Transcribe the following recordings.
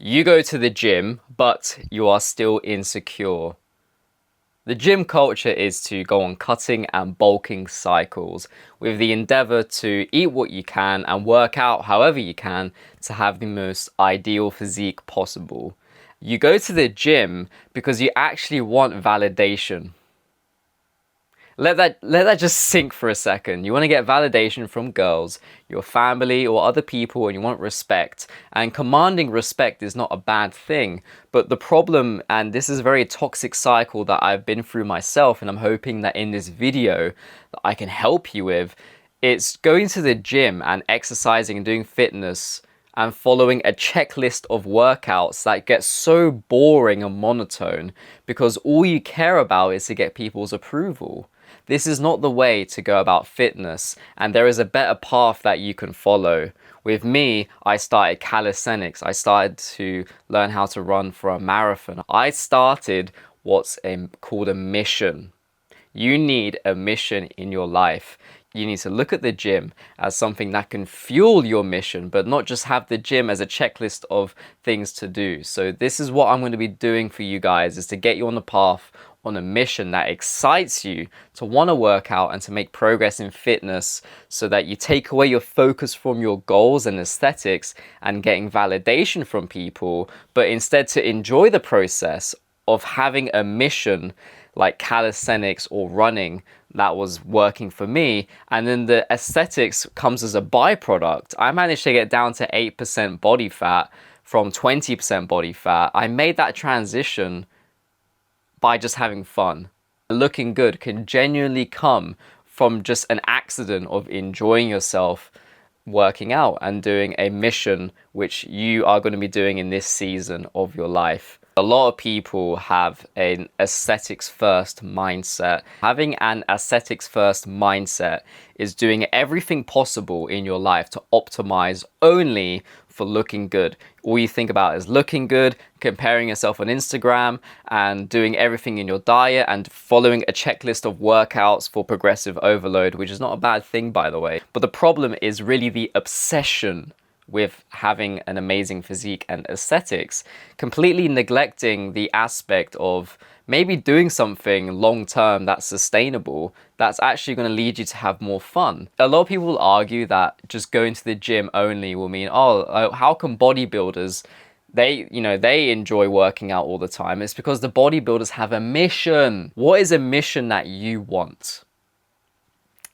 You go to the gym, but you are still insecure. The gym culture is to go on cutting and bulking cycles with the endeavor to eat what you can and work out however you can to have the most ideal physique possible. You go to the gym because you actually want validation. Let that just sink for a second. You want to get validation from girls, your family, or other people, and you want respect. And commanding respect is not a bad thing. But the problem, and this is a very toxic cycle that I've been through myself, and I'm hoping that in this video that I can help you with, it's going to the gym and exercising and doing fitness and following a checklist of workouts that gets so boring and monotone because all you care about is to get people's approval. This is not the way to go about fitness, and there is a better path that you can follow. With me, I started calisthenics. I started to learn how to run for a marathon. I started what's called a mission. You need a mission in your life. You need to look at the gym as something that can fuel your mission, but not just have the gym as a checklist of things to do. So this is what I'm going to be doing for you guys, is to get you on the path, on a mission that excites you to want to work out and to make progress in fitness, so that you take away your focus from your goals and aesthetics and getting validation from people, but instead to enjoy the process of having a mission like calisthenics or running that was working for me. And then the aesthetics comes as a byproduct. I managed to get down to 8% body fat from 20% body fat. I made that transition by just having fun. Looking good can genuinely come from just an accident of enjoying yourself working out and doing a mission which you are going to be doing in this season of your life. A lot of people have an aesthetics first mindset. Having an aesthetics first mindset is doing everything possible in your life to optimize only for looking good. All you think about is looking good, comparing yourself on Instagram, and doing everything in your diet and following a checklist of workouts for progressive overload, which is not a bad thing, by the way. But the problem is really the obsession with having an amazing physique and aesthetics, completely neglecting the aspect of maybe doing something long term that's sustainable, that's actually going to lead you to have more fun. A lot of people will argue that just going to the gym only will mean, how come bodybuilders, they enjoy working out all the time? It's because the bodybuilders have a mission. What is a mission that you want?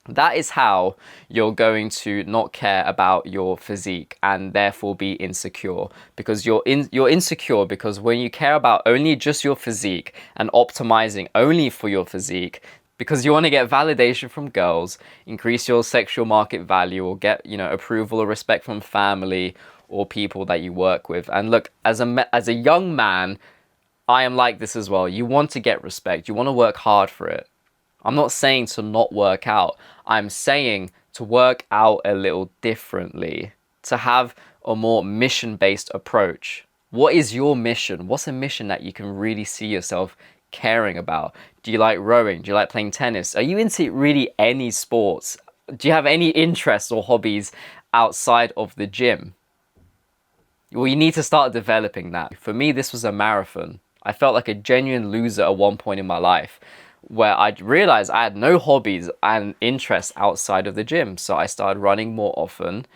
That is how you're going to not care about your physique and therefore be insecure, because you're insecure because when you care about only just your physique and optimizing only for your physique because you want to get validation from girls, increase your sexual market value, or get, approval or respect from family or people that you work with. And look, as a young man, I am like this as well. You want to get respect. You want to work hard for it. I'm not saying to not work out. I'm saying to work out a little differently, to have a more mission-based approach. What is your mission? What's a mission that you can really see yourself caring about? Do you like rowing? Do you like playing tennis? Are you into really any sports? Do you have any interests or hobbies outside of the gym? Well, you need to start developing that. For me, this was a marathon. I felt like a genuine loser at one point in my life, where I realized I had no hobbies and interests outside of the gym. So I started running more often,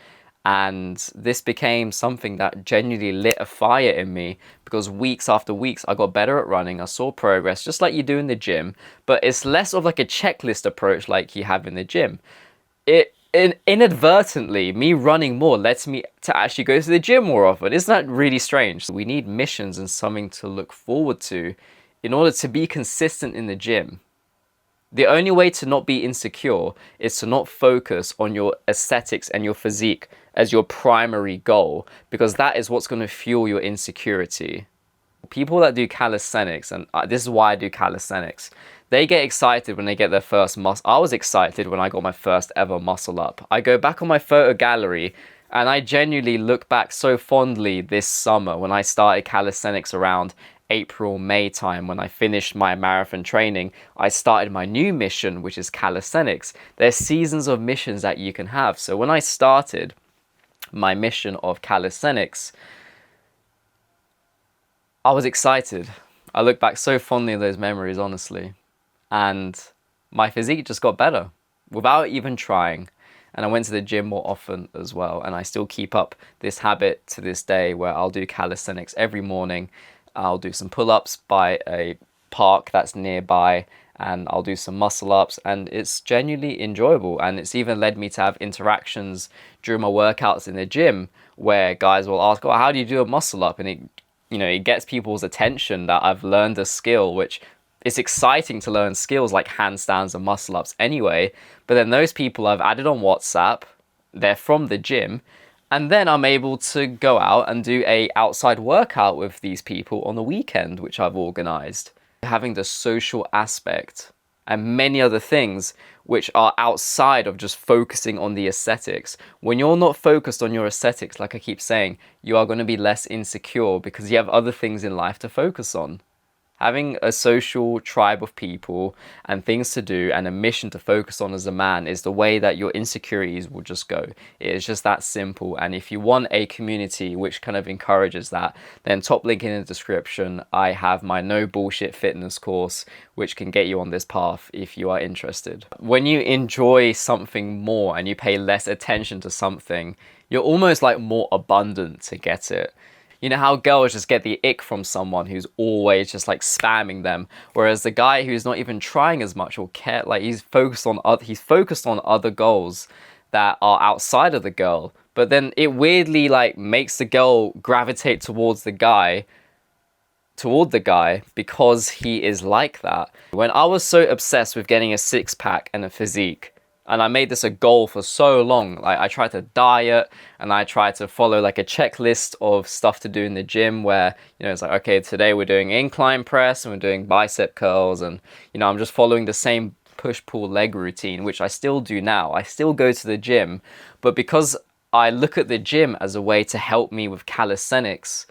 and this became something that genuinely lit a fire in me, because weeks after weeks I got better at running. I saw progress just like you do in the gym, but it's less of like a checklist approach like you have in the gym. Inadvertently, me running more lets me to actually go to the gym more often. Isn't that really strange? We need missions and something to look forward to in order to be consistent in the gym. The only way to not be insecure is to not focus on your aesthetics and your physique as your primary goal, because that is what's going to fuel your insecurity. People that do calisthenics, and this is why I do calisthenics, they get excited when they get their first muscle. I was excited when I got my first ever muscle up. I go back on my photo gallery and I genuinely look back so fondly this summer when I started calisthenics around April, May time. When I finished my marathon training, I started my new mission, which is calisthenics. There's seasons of missions that you can have. So when I started my mission of calisthenics, I was excited. I look back so fondly at those memories, honestly. And my physique just got better without even trying. And I went to the gym more often as well. And I still keep up this habit to this day where I'll do calisthenics every morning. I'll do some pull-ups by a park that's nearby, and I'll do some muscle ups, and it's genuinely enjoyable. And it's even led me to have interactions during my workouts in the gym where guys will ask, "Oh, how do you do a muscle up?" And it gets people's attention that I've learned a skill, which it's exciting to learn skills like handstands and muscle ups anyway. But then those people I've added on WhatsApp, they're from the gym, and then I'm able to go out and do a outside workout with these people on the weekend, which I've organized. Having the social aspect and many other things which are outside of just focusing on the aesthetics. When you're not focused on your aesthetics, like I keep saying, you are going to be less insecure because you have other things in life to focus on. Having a social tribe of people and things to do and a mission to focus on as a man is the way that your insecurities will just go. It is just that simple. And if you want a community which kind of encourages that, then top link in the description, I have my no bullshit fitness course, which can get you on this path if you are interested. When you enjoy something more and you pay less attention to something, you're almost like more abundant to get it. You know how girls just get the ick from someone who's always just like spamming them, whereas the guy who's not even trying as much or care, like he's focused on other goals that are outside of the girl, but then it weirdly like makes the girl gravitate toward the guy because he is like that. When I was so obsessed with getting a six-pack and a physique, and I made this a goal for so long. Like I tried to diet and I tried to follow like a checklist of stuff to do in the gym where, it's like, okay, today we're doing incline press and we're doing bicep curls, and, I'm just following the same push-pull leg routine, which I still do now. I still go to the gym, but because I look at the gym as a way to help me with calisthenics,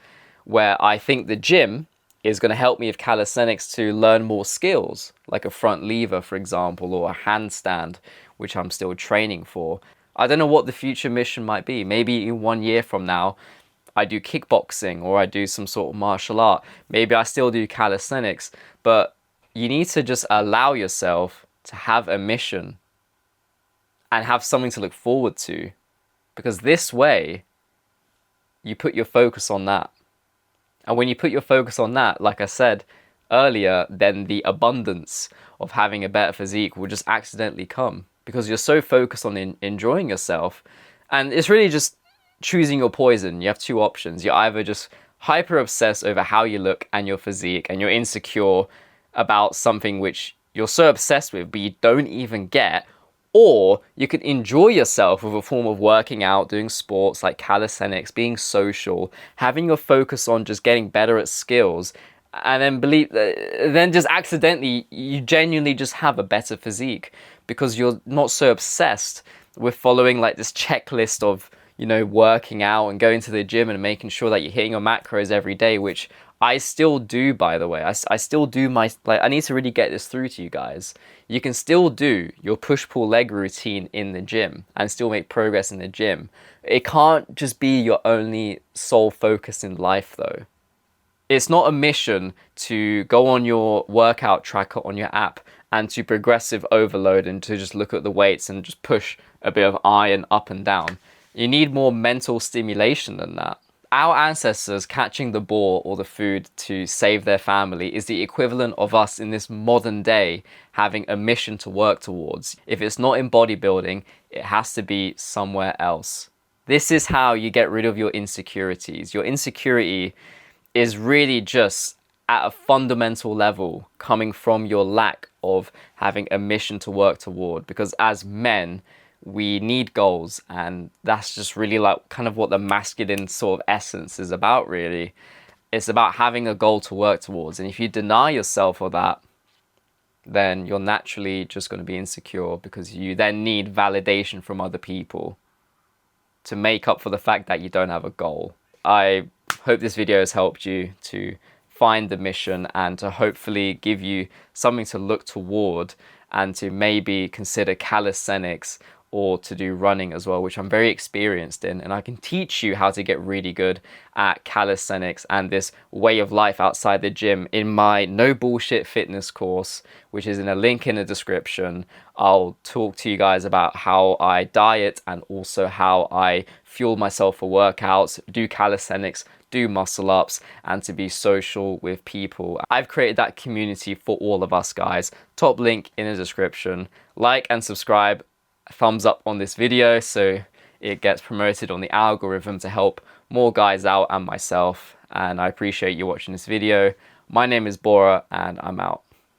where I think the gym is going to help me with calisthenics to learn more skills, like a front lever, for example, or a handstand, which I'm still training for. I don't know what the future mission might be. Maybe in 1 year from now, I do kickboxing or I do some sort of martial art. Maybe I still do calisthenics, but you need to just allow yourself to have a mission and have something to look forward to, because this way you put your focus on that. And when you put your focus on that, like I said earlier, then the abundance of having a better physique will just accidentally come, because you're so focused on enjoying yourself. And it's really just choosing your poison. You have two options. You're either just hyper obsessed over how you look and your physique, and you're insecure about something which you're so obsessed with but you don't even get, or you could enjoy yourself with a form of working out, doing sports like calisthenics, being social, having your focus on just getting better at skills, and then just accidentally you genuinely just have a better physique because you're not so obsessed with following like this checklist of working out and going to the gym and making sure that you're hitting your macros every day, which I still do, by the way. I still do I need to really get this through to you guys. You can still do your push-pull leg routine in the gym and still make progress in the gym. It can't just be your only sole focus in life though. It's not a mission to go on your workout tracker on your app and to progressive overload and to just look at the weights and just push a bit of iron up and down. You need more mental stimulation than that. Our ancestors catching the ball or the food to save their family is the equivalent of us in this modern day having a mission to work towards. If it's not in bodybuilding, it has to be somewhere else. This is how you get rid of your insecurities. Your insecurity is really just at a fundamental level coming from your lack of having a mission to work toward, because as men, we need goals, and that's just really like kind of what the masculine sort of essence is about, really. It's about having a goal to work towards, and if you deny yourself of that, then you're naturally just going to be insecure, because you then need validation from other people to make up for the fact that you don't have a goal. I hope this video has helped you to find the mission and to hopefully give you something to look toward and to maybe consider calisthenics or to do running as well, which I'm very experienced in, and I can teach you how to get really good at calisthenics and this way of life outside the gym in my no bullshit fitness course, which is in a link in the description. I'll talk to you guys about how I diet and also how I fuel myself for workouts, do calisthenics, do muscle ups, and to be social with people. I've created that community for all of us guys. Top link in the description. Like and subscribe, thumbs up on this video so it gets promoted on the algorithm to help more guys out and myself. And I appreciate you watching this video. My name is Bora and I'm out.